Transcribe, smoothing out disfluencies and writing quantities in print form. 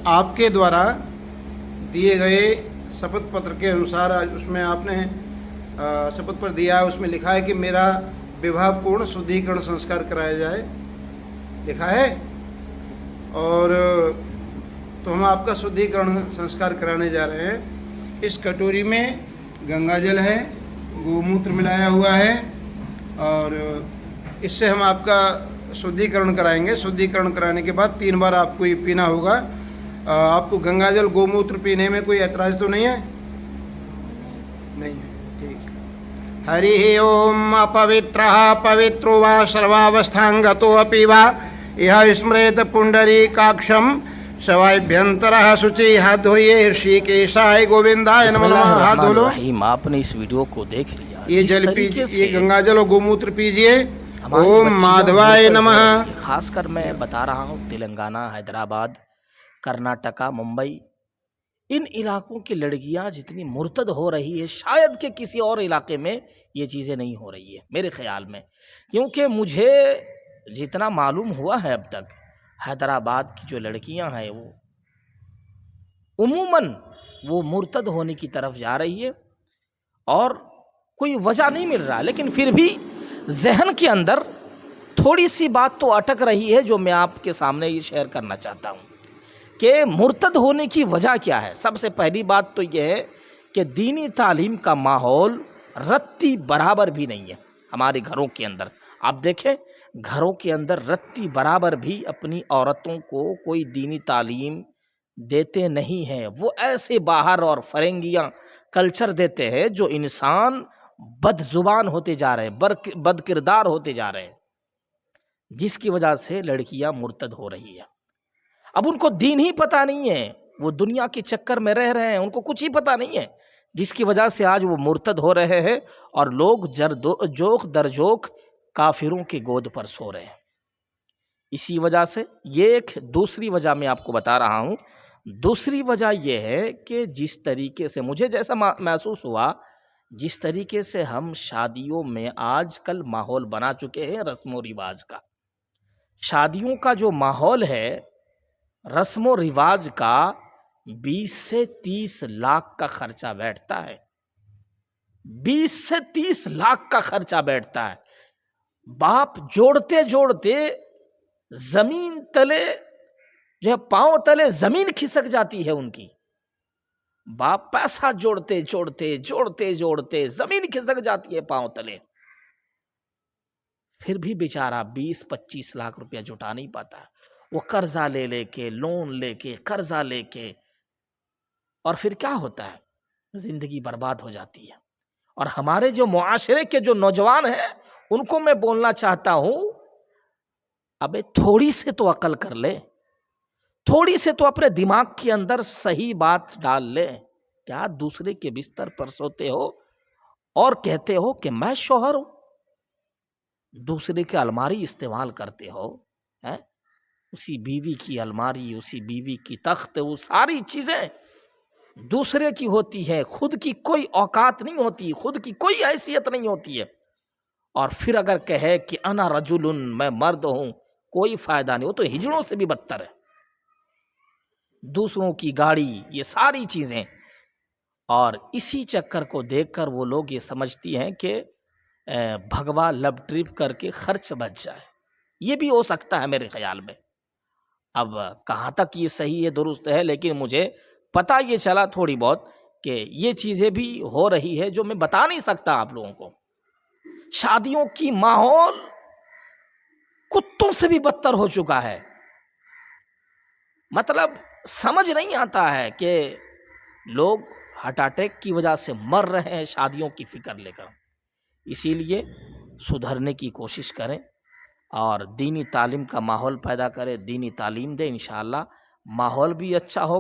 आपके द्वारा दिए गए शपथ पत्र के अनुसार उसमें आपने शपथ पत्र दिया है, उसमें लिखा है कि मेरा विवाह पूर्ण शुद्धिकरण संस्कार कराया जाए, लिखा है। और तो हम आपका शुद्धिकरण संस्कार कराने जा रहे हैं। इस कटोरी में गंगा जल है, गोमूत्र मिलाया हुआ है, और इससे हम आपका शुद्धिकरण कराएंगे। शुद्धिकरण कराने के बाद 3 बार आपको ये पीना होगा। आपको गंगा जल गोमूत्र पीने में कोई ऐतराज तो नहीं है? नहीं है, ठीक। हरि ओम। अपवित्रः पवित्रो वा सर्वावस्थांगतो अपि वा यह स्मरेत पुंडरीकाक्षं सवाभ्यंतरः शुचि। हाथ धोइए। ऋषिकेशाय गोविंदाय नमः। हाथ धो लो। आपने इस वीडियो को देख लिया। ये जल पीजिए, ये गंगा जल और गोमूत्र पीजिए। ओम माधवाय नमः। खासकर मैं बता रहा हूँ तेलंगाना, हैदराबाद, कर्नाटका, मुंबई, इन इलाकों की लड़कियां जितनी मुर्तद हो रही है, शायद कि किसी और इलाके में ये चीज़ें नहीं हो रही है मेरे ख्याल में। क्योंकि मुझे जितना मालूम हुआ है अब तक, हैदराबाद की जो लड़कियां हैं वो उमूमन वो मुर्तद होने की तरफ जा रही है, और कोई वजह नहीं मिल रहा, लेकिन फिर भी जहन के अंदर थोड़ी सी बात तो अटक रही है, जो मैं आपके सामने ये शेयर करना चाहता हूँ कि मुर्तद होने की वजह क्या है। सबसे पहली बात तो यह है कि दीनी तालीम का माहौल रत्ती बराबर भी नहीं है हमारे घरों के अंदर। आप देखें, घरों के अंदर रत्ती बराबर भी अपनी औरतों को कोई दीनी तालीम देते नहीं हैं। वो ऐसे बाहर और फरेंगियाँ कल्चर देते हैं जो इंसान बदजुबान होते जा रहे हैं, बदकिरदार होते जा रहे हैं, जिसकी वजह से लड़कियां मुर्तद हो रही है। अब उनको दीन ही पता नहीं है, वो दुनिया के चक्कर में रह रहे हैं, उनको कुछ ही पता नहीं है, जिसकी वजह से आज वो मुर्तद हो रहे हैं और लोग जोख दरजोख काफिरों की गोद पर सो रहे हैं। इसी वजह से ये एक दूसरी वजह मैं आपको बता रहा हूँ। दूसरी वजह यह है कि जिस तरीके से मुझे जैसा महसूस हुआ, जिस तरीके से हम शादियों में आजकल माहौल बना चुके हैं रस्म व रिवाज का, शादियों का जो माहौल है रस्म व रिवाज का, 20 से 30 लाख का खर्चा बैठता है। 20 से 30 लाख का खर्चा बैठता है। बाप जोड़ते जोड़ते जमीन तले जो है, पांव तले जमीन खिसक जाती है उनकी। बाप पैसा जोड़ते जोड़ते जोड़ते जोड़ते जमीन खिसक जाती है पांव तले, फिर भी बेचारा 20-25 लाख रुपया जुटा नहीं पाता। वो कर्जा ले लेके, लोन लेके, कर्जा लेके, और फिर क्या होता है, जिंदगी बर्बाद हो जाती है। और हमारे जो मुआशरे के जो नौजवान हैं उनको मैं बोलना चाहता हूं, अबे थोड़ी से तो अकल कर ले, थोड़ी से तो अपने दिमाग के अंदर सही बात डाल ले। क्या दूसरे के बिस्तर पर सोते हो और कहते हो कि मैं शौहर हूं, दूसरे की अलमारी इस्तेमाल करते हो, है? उसी बीवी की अलमारी, उसी बीवी की तख्त, वो सारी चीजें दूसरे की होती है, खुद की कोई औकात नहीं होती, खुद की कोई हैसियत नहीं होती है। और फिर अगर कहे कि अना रजुलुन, मैं मर्द हूं, कोई फायदा नहीं, वो तो हिजड़ों से भी बदतर है। दूसरों की गाड़ी, ये सारी चीजें, और इसी चक्कर को देखकर वो लोग ये समझती हैं कि भगवा लब ट्रिप करके खर्च बच जाए। ये भी हो सकता है मेरे ख्याल में। अब कहाँ तक ये सही है, दुरुस्त है, लेकिन मुझे पता ये चला थोड़ी बहुत कि ये चीज़ें भी हो रही है जो मैं बता नहीं सकता आप लोगों को। शादियों की माहौल कुत्तों से भी बदतर हो चुका है। मतलब समझ नहीं आता है कि लोग हार्ट अटैक की वजह से मर रहे हैं शादियों की फिक्र लेकर। इसीलिए सुधरने की कोशिश करें और दीनी तालीम का माहौल पैदा करें, दीनी तालीम दें, इंशाअल्लाह माहौल भी अच्छा हो।